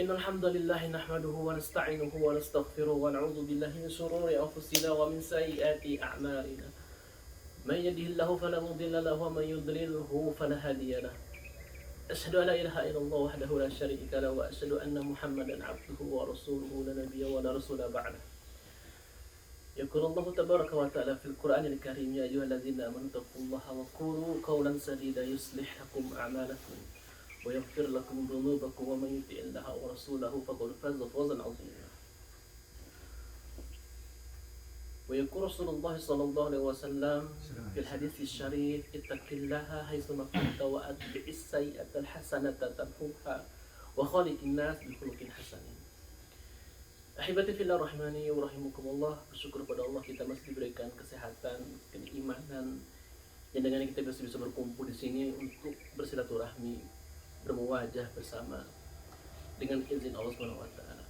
إن الحمد لله نحمده ونستعينه ونستغفره ونعوذ بالله من شرور أنفسنا ومن سيئات أعمالنا من يهده الله فلا مضل له ومن يضلله فلا هادي له أشهد أن لا إله إلا الله وحده لا شريك له وأشهد أن محمدا عبده ورسوله لا نبي ولا رسول بعده يقول الله تبارك وتعالى في القرآن الكريم يا أيها الذين آمنوا اتقوا الله وقولوا قولا سديدا يصلح لكم أعمالكم ويغفر لكم ذنوبكم ومن يطع الله ورسوله فقد فاز فوزا عظيما ويقول رسول الله صلى الله عليه وسلم في الحديث الشريف اتق الله حيثما كنت وأتبع السيئة الحسنة تمحوها وخالق الناس بخلق حسن. Ahibati fillah rahimani wa rahimakumullah. Bersyukur pada Allah kita masih diberikan kesehatan, keimanan, yang dengannya kita bisa berkumpul di sini untuk bersilaturahmi, bermuwajah bersama dengan izin Allah Subhanahu wa taala.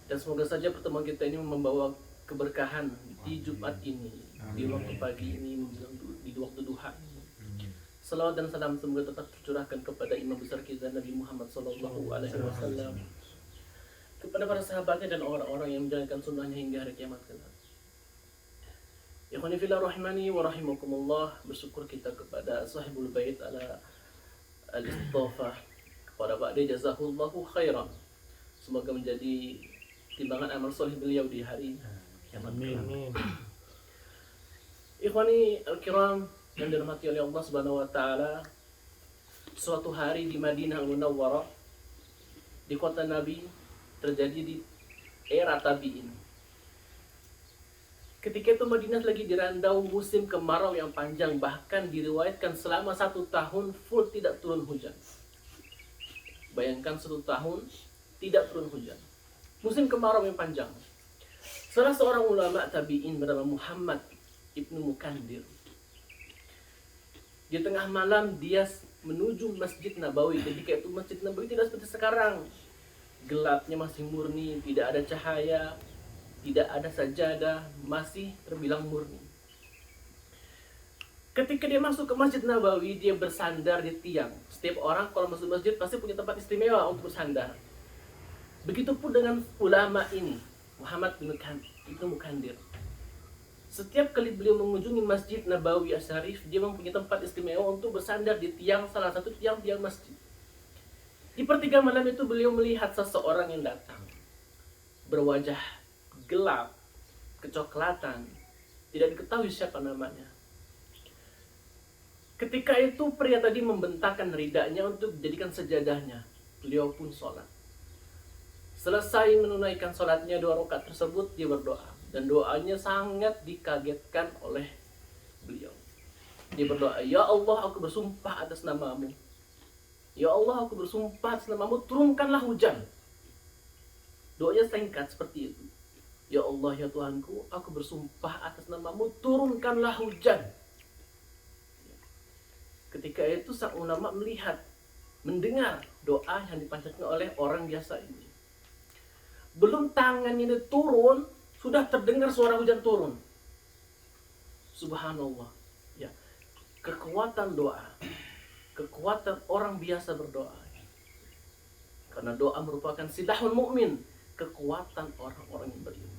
Dan semoga saja pertemuan kita ini membawa keberkahan di Jumat ini, di waktu pagi ini, di waktu duha ini. Salawat dan salam semoga tetap tercurahkan kepada imam besar kita Nabi Muhammad sallallahu alaihi wasallam, kepada para sahabatnya dan orang-orang yang menjalankan sunnahnya hingga hari kiamat kelak. Ikhwani fillah rahimani wa rahimakumullah. Bersyukur kita kepada sahibul bait ala al-istafah, kepada Ba'di jazahullahu khairan. Semoga menjadi timbangan amal soleh beliau di hari kiamat kelak. Ikhwani al-kiram yang dirahmati oleh Allah Subhanahu wa taala, suatu hari di Madinah Al-Munawwarah, di kota Nabi, terjadi di era tabi'in. Ketika itu Madinah lagi dirandau musim kemarau yang panjang, bahkan diriwayatkan selama 1 tahun full tidak turun hujan. Bayangkan 1 tahun tidak turun hujan, musim kemarau yang panjang. Salah seorang ulama tabi'in bernama Muhammad Ibnu Mukandir, di tengah malam dia menuju Masjid Nabawi. Ketika itu Masjid Nabawi tidak seperti sekarang, gelapnya masih murni, tidak ada cahaya, tidak ada sajadah, masih terbilang murni. Ketika dia masuk ke Masjid Nabawi, dia bersandar di tiang. Setiap orang kalau masuk masjid pasti punya tempat istimewa untuk bersandar. Begitupun dengan ulama ini, Muhammad bin Mukandir. Setiap kali beliau mengunjungi Masjid Nabawi Asy-Syarif, dia mempunyai tempat istimewa untuk bersandar di tiang, salah satu tiang-tiang masjid. Di pertigaan malam itu beliau melihat seseorang yang datang, berwajah gelap, kecoklatan, tidak diketahui siapa namanya. Ketika itu pria tadi membentangkan ridanya untuk dijadikan sejadahnya. Beliau pun sholat. Selesai menunaikan sholatnya 2 rakaat tersebut, dia berdoa. Dan doanya sangat dikagetkan oleh beliau. Dia berdoa, ya Allah, aku bersumpah atas namamu. Ya Allah, aku bersumpah atas namamu, turunkanlah hujan. Doanya singkat seperti itu. Ya Allah, ya Tuhanku, aku bersumpah atas namamu, turunkanlah hujan. Ketika itu sang ulama melihat, mendengar doa yang dipanjatkan oleh orang biasa ini. Belum tangannya ini turun, sudah terdengar suara hujan turun. Subhanallah. Ya, kekuatan doa, kekuatan orang biasa berdoa. Karena doa merupakan silahul mukmin, kekuatan orang-orang yang berilmu.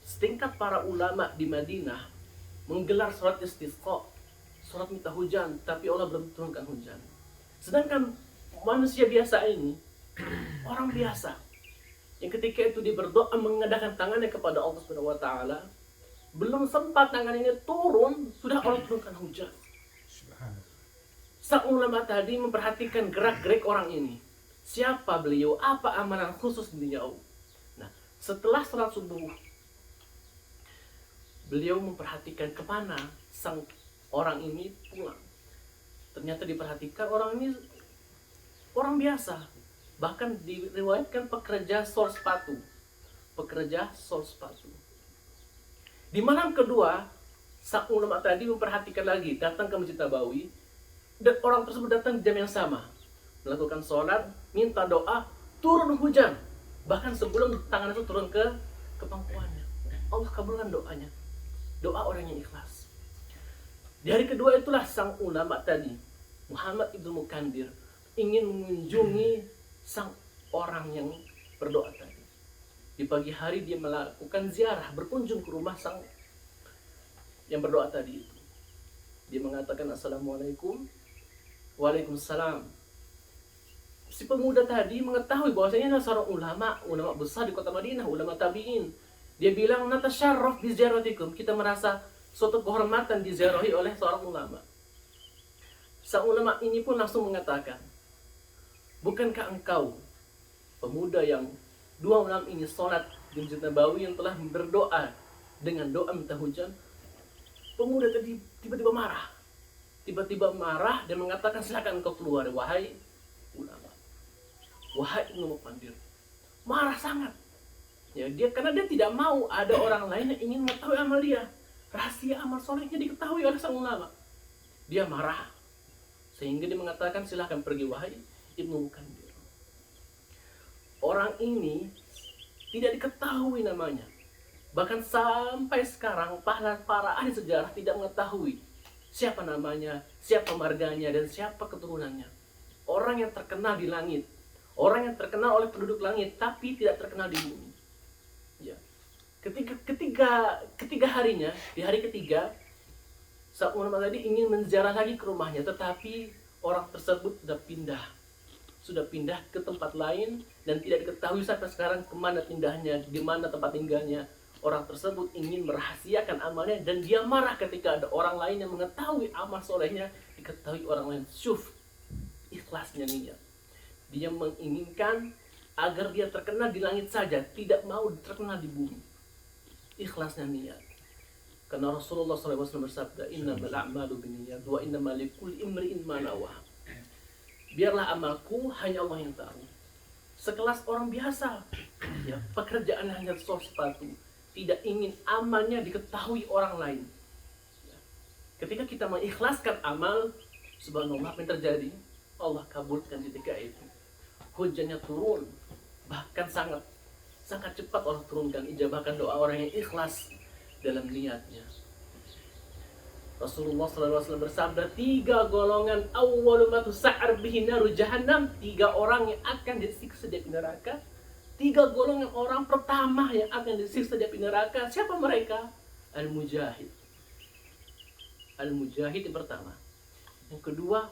Setingkat para ulama di Madinah menggelar sholat istisqa, sholat minta hujan, tapi Allah belum turunkan hujan. Sedangkan manusia biasa ini, orang biasa, yang ketika itu dia berdoa mengadakan tangannya kepada Allah Subhanahu wa taala, belum sempat tangan ini turun, sudah Allah turunkan hujan. Sang ulama tadi memperhatikan gerak-gerik orang ini. Siapa beliau? Apa amalan khusus beliau? Nah, setelah salat subuh, beliau memperhatikan kemana sang orang ini pulang. Ternyata diperhatikan orang ini orang biasa. Bahkan diriwayatkan pekerja sol sepatu. Pekerja sol sepatu. Di malam kedua, sang ulama tadi memperhatikan lagi, datang ke Masjid Nabawi. Dan orang tersebut datang di jam yang sama, melakukan sholat, minta doa, turun hujan. Bahkan sebelum tangan itu turun ke pangkuannya, Allah kabulkan doanya. Doa orang yang ikhlas. Di hari kedua itulah sang ulama tadi, Muhammad Ibnu Mukandir, ingin mengunjungi sang orang yang berdoa tadi. Di pagi hari dia melakukan ziarah, berkunjung ke rumah sang yang berdoa tadi itu. Dia mengatakan assalamualaikum, waalaikumsalam. Si pemuda tadi mengetahui bahwasanya adalah seorang ulama besar di kota Madinah, ulama tabi'in. Dia bilang, natasyarraf bi ziaratikum, kita merasa suatu kehormatan diziarahi oleh seorang ulama. Sang ulama ini pun langsung mengatakan, bukankah engkau pemuda yang 2 malam ini sholat di Masjid Nabawi yang telah berdoa dengan doa minta hujan? Pemuda tadi tiba-tiba marah dan mengatakan, silakan engkau keluar wahai ulama, wahai Ibnu Muqandir. Marah sangat. Ya, karena dia tidak mau ada orang lain yang ingin mengetahui amal dia. Rahasia amal solehnya diketahui oleh sang ulama. Dia marah sehingga dia mengatakan, silakan pergi wahai Ibnu Muqandir. Orang ini tidak diketahui namanya. Bahkan sampai sekarang para ahli sejarah tidak mengetahui siapa namanya, siapa marganya, dan siapa keturunannya. Orang yang terkenal di langit, orang yang terkenal oleh penduduk langit, tapi tidak terkenal di bumi. Ya. Ketiga harinya, di hari ketiga, sang ulama tadi ingin menziarah lagi ke rumahnya, tetapi orang tersebut sudah pindah ke tempat lain dan tidak diketahui sampai sekarang kemana pindahnya, di mana tempat tinggalnya. Orang tersebut ingin merahasiakan amalnya dan dia marah ketika ada orang lain yang mengetahui amal solehnya, diketahui orang lain. Syuf, ikhlasnya niat. Dia menginginkan agar dia terkenal di langit saja, tidak mau terkenal di bumi. Ikhlasnya niat. Karena Rasulullah SAW bersabda, innamal a'malu binniyat wa innamal likulli imri'in ma nawa. Biarlah amalku hanya Allah yang tahu. Sekelas orang biasa, ya, pekerjaan hanya sol sepatu, tidak ingin amalnya diketahui orang lain. Ya. Ketika kita mengikhlaskan amal, subhanallah, apa yang terjadi? Allah kabulkan ketika itu. Hujannya turun, bahkan sangat cepat Allah turunkan, ijabahkan doa orang yang ikhlas dalam niatnya. Rasulullah SAW bersabda, 3 golongan awwalu ma tusa'ar bihi naru jahannam, 3 orang yang akan disiksa di neraka. 3 golongan orang pertama yang akan disiksa di neraka, siapa mereka? Al-mujahid. Al-mujahid yang pertama. Yang kedua,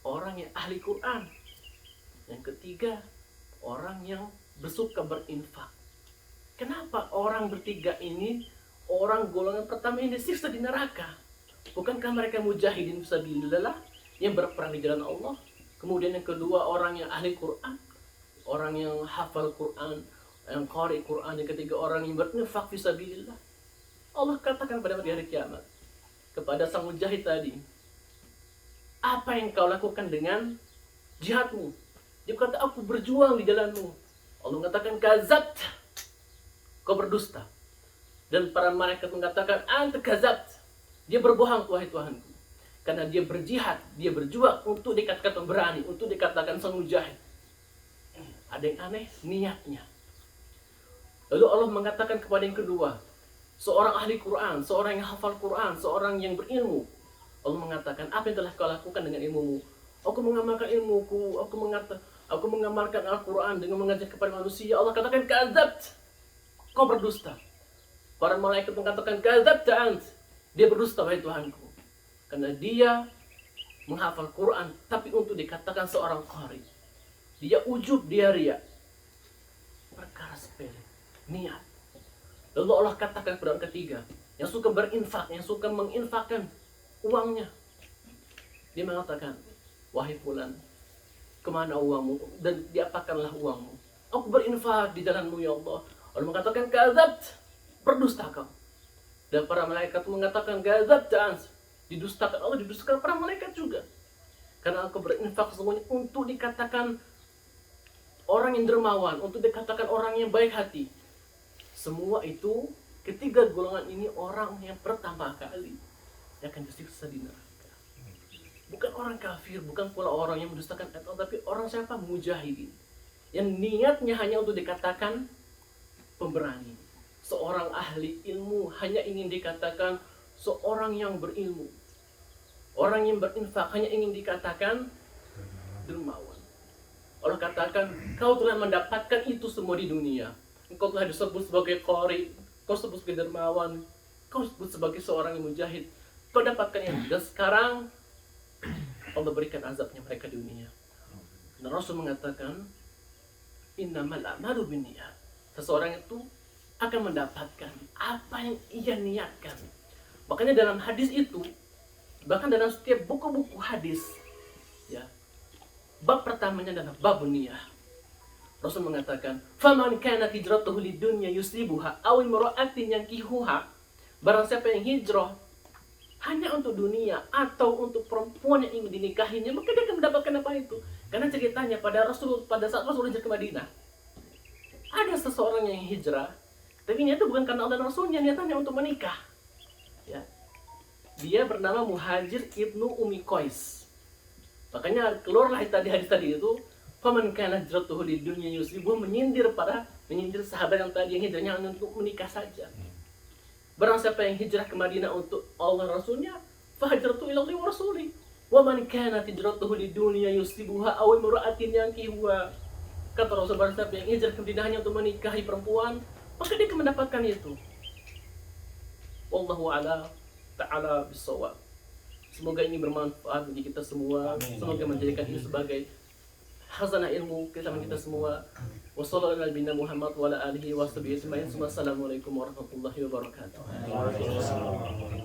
orang yang ahli Quran. Yang ketiga, orang yang bersuka berinfak. Kenapa orang bertiga ini orang golongan pertama yang disiksa di neraka? Bukankah mereka mujahidin fisabilillah yang berperang di jalan Allah? Kemudian yang kedua, orang yang ahli Quran, orang yang hafal Quran, yang qari Quran. Yang ketiga, orang yang berinfak fisabilillah. Allah katakan pada hari kiamat kepada sang mujahid tadi, apa yang kau lakukan dengan jihadmu? Dia berkata, aku berjuang di jalanmu. Allah mengatakan, kazabt, kau berdusta. Dan para malaikat mengatakan, anta kazabt, dia berbohong, wahai Tuhanku. Karena dia berjihad, dia berjuang untuk dikatakan pemberani, untuk dikatakan sang mujahid. Ada yang aneh niatnya. Lalu Allah mengatakan kepada yang kedua, seorang ahli Quran, seorang yang hafal Quran, seorang yang berilmu. Allah mengatakan, apa yang telah kau lakukan dengan ilmumu? Aku mengamalkan ilmuku, aku mengamalkan Al-Quran dengan mengajak kepada manusia. Allah katakan, kazabt, kau berdusta. Para malaikat mengatakan, kazabta ant, dia berdusta, wahai Tuhanku. Karena dia menghafal Quran, tapi untuk dikatakan seorang qari. Dia ujub, dia riya. Perkara sepele, niat. Lalu Allah katakan kepada orang ketiga, yang suka berinfak, yang suka menginfakkan uangnya. Dia mengatakan, wahai fulan, kemana uangmu? Dan diapakanlah uangmu? Aku berinfak di jalanmu, ya Allah. Allah mengatakan, kazabt, berdusta kau. Dan para malaikat mengatakan, kazabt, didustakan. Allah didustakan para malaikat juga. Karena aku berinfak semuanya untuk dikatakan orang yang dermawan, untuk dikatakan orang yang baik hati. Semua itu, ketiga golongan ini orang yang pertama kali yang akan disiksa di neraka. Bukan orang kafir, bukan pula orang yang mendustakan ayat Allah, tapi orang siapa? Mujahidin. Yang niatnya hanya untuk dikatakan pemberani. Seorang ahli ilmu hanya ingin dikatakan seorang yang berilmu. Orang yang berinfak hanya ingin dikatakan dermawan. Allah katakan, kau telah mendapatkan itu semua di dunia. Engkau telah disebut sebagai qari, kau disebut sebagai dermawan, kau disebut sebagai seorang yang mujahid. Kau dapatkan yang dan sekarang Allah berikan azabnya mereka di dunia. Dan Rasul mengatakan, innamal a'malu binniyat. Seseorang itu akan mendapatkan apa yang ia niatkan. Makanya dalam hadis itu, bahkan dalam setiap buku-buku hadis, ya, bab pertamanya adalah bab niyah. Rasul mengatakan, "Faman kanat hijratuhu lidunya yusibuha aw imra'atin yankihuha." Barang siapa yang hijrah hanya untuk dunia atau untuk perempuan yang ingin dinikahinya, maka dia akan mendapatkan apa itu. Karena ceritanya pada saat Rasul hijrah ke Madinah, ada seseorang yang hijrah, tapi niatnya bukan karena Allah dan Rasulnya, niatnya untuk menikah. Ya. Dia bernama Muhajir ibnu Umi Qais. Makanya keluarlah tadi hadis tadi itu, faman kana hijratuhu lidunya yusibuha, menyindir sahabat yang tadi yang hijrahnya hanya untuk menikah saja. Barang siapa yang hijrah ke Madinah untuk Allah Rasulnya, fa hijratu ila Allah wa rasuli. Wa man kana hijratuhu lidunya yusibuha aw imra'atin yankihuha. Kata Rasul, barang siapa yang hijrah ke Madinah hanya untuk menikahi perempuan, maka dia akan mendapatkan itu. Wallahu ta'ala bis-shawab. Semoga ini bermanfaat bagi kita semua. Semoga menjadikan ini sebagai khazanah ilmu kita semua. Wassalamualaikum warahmatullahi wabarakatuh. Wassalamualaikum warahmatullahi wabarakatuh.